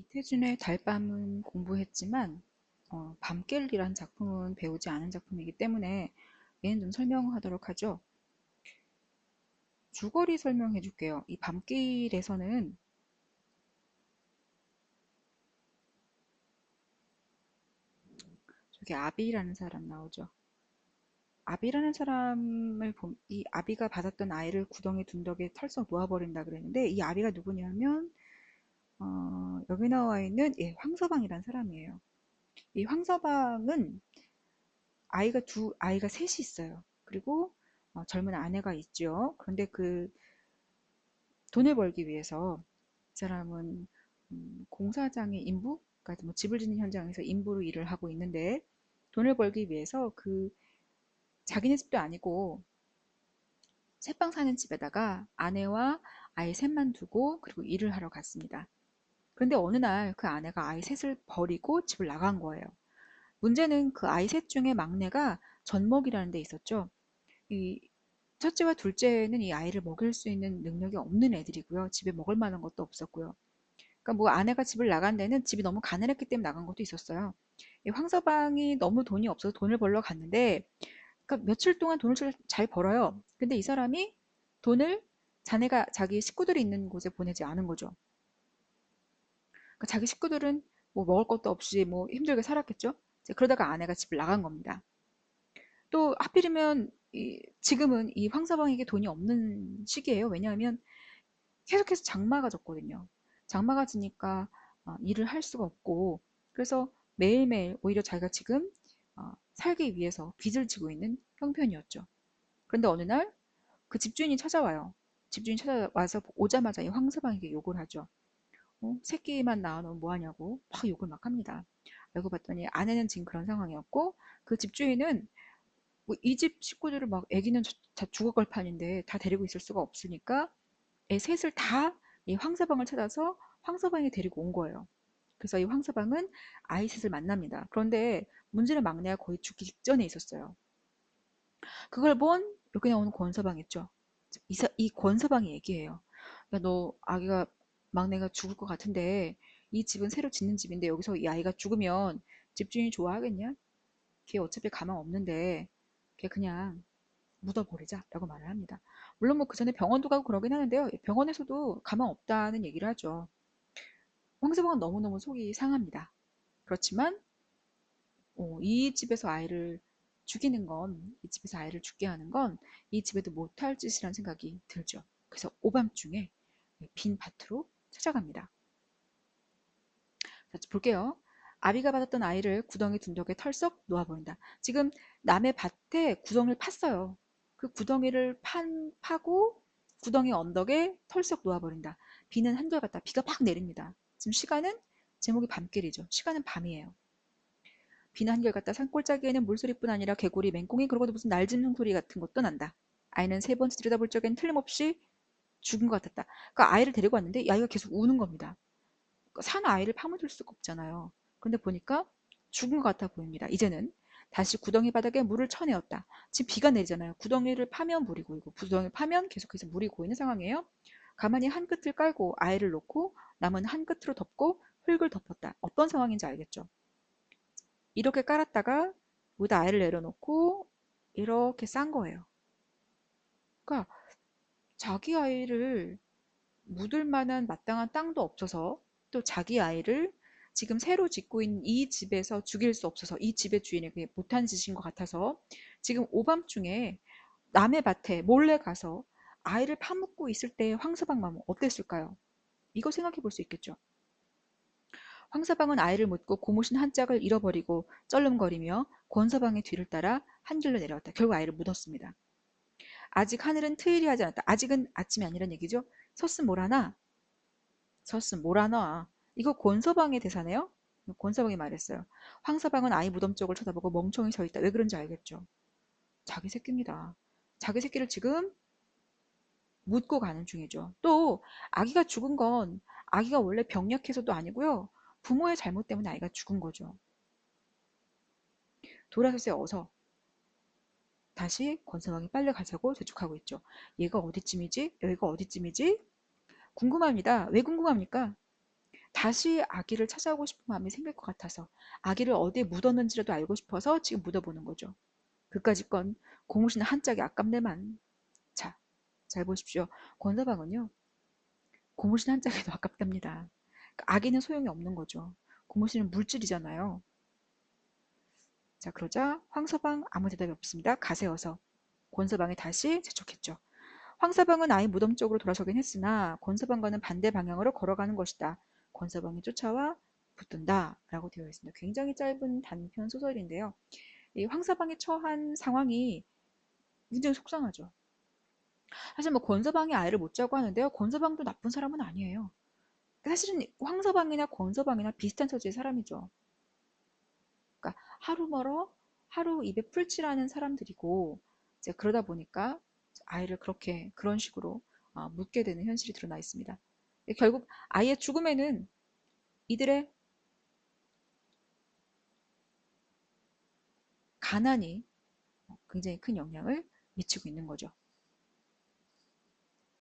이태준의 달밤은 공부했지만 밤길이라는 작품은 배우지 않은 작품이기 때문에 얘는 좀 설명하도록 하죠. 줄거리 설명해 줄게요. 이 밤길에서는 저기 아비라는 사람 나오죠. 아비라는 사람을 이 아비가 받았던 아이를 구덩이에 둔 덕에 털썩 놓아버린다 그랬는데 이 아비가 누구냐면 여기 나와 있는 황서방이라는 사람이에요. 이 황서방은 아이가 셋이 있어요. 그리고 젊은 아내가 있죠. 그런데 그 돈을 벌기 위해서 이 사람은 공사장의 인부, 그러니까 뭐 집을 짓는 현장에서 인부로 일을 하고 있는데 돈을 벌기 위해서 그 자기네 집도 아니고 새빵 사는 집에다가 아내와 아이 셋만 두고 그리고 일을 하러 갔습니다. 그런데 어느 날 그 아내가 아이 셋을 버리고 집을 나간 거예요. 문제는 그 아이 셋 중에 막내가 젖먹이라는 데 있었죠. 이 첫째와 둘째는 이 아이를 먹일 수 있는 능력이 없는 애들이고요. 집에 먹을 만한 것도 없었고요. 그러니까 뭐 아내가 집을 나간 데는 집이 너무 가난했기 때문에 나간 것도 있었어요. 이 황서방이 너무 돈이 없어서 돈을 벌러 갔는데, 그러니까 며칠 동안 돈을 잘 벌어요. 근데 이 사람이 돈을 자네가 자기 식구들이 있는 곳에 보내지 않은 거죠. 그러니까 자기 식구들은 뭐 먹을 것도 없이 뭐 힘들게 살았겠죠. 이제 그러다가 아내가 집을 나간 겁니다. 또 하필이면 지금은 이 황서방에게 돈이 없는 시기예요. 왜냐하면 계속해서 장마가 졌거든요. 장마가 지니까 일을 할 수가 없고 그래서 매일매일 오히려 자기가 지금 살기 위해서 빚을 지고 있는 형편이었죠. 그런데 어느 날 그 집주인이 찾아와요. 집주인이 찾아와서 오자마자 이 황서방에게 욕을 하죠. 새끼만 낳아놓으면 뭐하냐고 막 욕을 막 합니다. 알고 봤더니 아내는 지금 그런 상황이었고 그 집주인은 뭐 이 집 식구들을 막 아기는 다 죽어갈 판인데 다 데리고 있을 수가 없으니까 애 셋을 다 이 황서방을 찾아서 황서방이 데리고 온 거예요. 그래서 이 황서방은 아이 셋을 만납니다. 그런데 문제는 막내가 거의 죽기 직전에 있었어요. 그걸 본 여기 나오는 권서방 있죠. 이 권서방이 얘기해요. 야, 너 아기가 막내가 죽을 것 같은데 이 집은 새로 짓는 집인데 여기서 이 아이가 죽으면 집주인이 좋아하겠냐? 걔 어차피 가망 없는데 걔 그냥 묻어버리자라고 말을 합니다. 물론 뭐 그 전에 병원도 가고 그러긴 하는데요. 병원에서도 가망 없다는 얘기를 하죠. 황새봉은 너무너무 속이 상합니다. 그렇지만 이 집에서 아이를 죽이는 건, 이 집에서 아이를 죽게 하는 건 이 집에도 못할 짓이라는 생각이 들죠. 그래서 오밤중에 빈 밭으로 찾아갑니다. 자, 볼게요. 아비가 받았던 아이를 구덩이 둔 덕에 털썩 놓아버린다. 지금 남의 밭에 구덩이를 팠어요. 그 구덩이를 파고 구덩이 언덕에 털썩 놓아버린다. 비는 한결같다. 비가 팍 내립니다. 지금 시간은 제목이 밤길이죠. 시간은 밤이에요. 비는 한결같다. 산골짜기에는 물소리뿐 아니라 개구리, 맹꽁이 그러고도 무슨 날 짖는 소리 같은 것도 난다. 아이는 세 번째 들여다볼 적엔 틀림없이 죽은 것 같았다. 그러니까 아이를 데리고 왔는데 이 아이가 계속 우는 겁니다. 산 아이를 파묻을 수가 없잖아요. 근데 보니까 죽은 것 같아 보입니다. 이제는 다시 구덩이 바닥에 물을 쳐내었다. 지금 비가 내리잖아요. 구덩이를 파면 물이 고이고 구덩이를 파면 계속해서 물이 고이는 상황이에요. 가만히 한 끝을 깔고 아이를 놓고 남은 한 끝으로 덮고 흙을 덮었다. 어떤 상황인지 알겠죠? 이렇게 깔았다가 여기다 아이를 내려놓고 이렇게 싼 거예요. 그러니까 자기 아이를 묻을 만한 마땅한 땅도 없어서 또 자기 아이를 지금 새로 짓고 있는 이 집에서 죽일 수 없어서 이 집의 주인이 그게 못한 짓인 것 같아서 지금 오밤중에 남의 밭에 몰래 가서 아이를 파묻고 있을 때의 황서방 마음은 어땠을까요? 이거 생각해 볼 수 있겠죠. 황서방은 아이를 묻고 고무신 한 짝을 잃어버리고 쩔름거리며 권서방의 뒤를 따라 한 길로 내려왔다. 결국 아이를 묻었습니다. 아직 하늘은 트일이 하지 않았다. 아직은 아침이 아니란 얘기죠. 섰음 뭐라나? 섰음 뭐라나? 이거 권서방의 대사네요. 권서방이 말했어요. 황서방은 아이 무덤 쪽을 쳐다보고 멍청이 서 있다. 왜 그런지 알겠죠? 자기 새끼입니다. 자기 새끼를 지금 묻고 가는 중이죠. 또 아기가 죽은 건 아기가 원래 병약해서도 아니고요. 부모의 잘못 때문에 아이가 죽은 거죠. 돌아서세요 어서. 다시 권서방이 빨리 가자고 재촉하고 있죠. 얘가 어디쯤이지? 여기가 어디쯤이지? 궁금합니다. 왜 궁금합니까? 다시 아기를 찾아오고 싶은 마음이 생길 것 같아서 아기를 어디에 묻었는지라도 알고 싶어서 지금 묻어보는 거죠. 그까짓 건 고무신 한 짝이 아깝네만. 자, 잘 보십시오. 권서방은요, 고무신 한 짝에도 아깝답니다. 그러니까 아기는 소용이 없는 거죠. 고무신은 물질이잖아요. 자, 그러자 황서방 아무 대답이 없습니다. 가세어서 권서방이 다시 재촉했죠. 황서방은 아이 무덤 쪽으로 돌아서긴 했으나 권서방과는 반대 방향으로 걸어가는 것이다. 권서방이 쫓아와 붙든다 라고 되어 있습니다. 굉장히 짧은 단편 소설인데요. 이 황서방이 처한 상황이 굉장히 속상하죠. 사실 뭐 권서방이 아이를 못 자고 하는데요. 권서방도 나쁜 사람은 아니에요. 사실은 황서방이나 권서방이나 비슷한 처지의 사람이죠. 그러니까 하루 멀어 하루 입에 풀칠하는 사람들이고 이제 그러다 보니까 아이를 그렇게 그런 식으로 묻게 되는 현실이 드러나 있습니다. 결국 아이의 죽음에는 이들의 가난이 굉장히 큰 영향을 미치고 있는 거죠.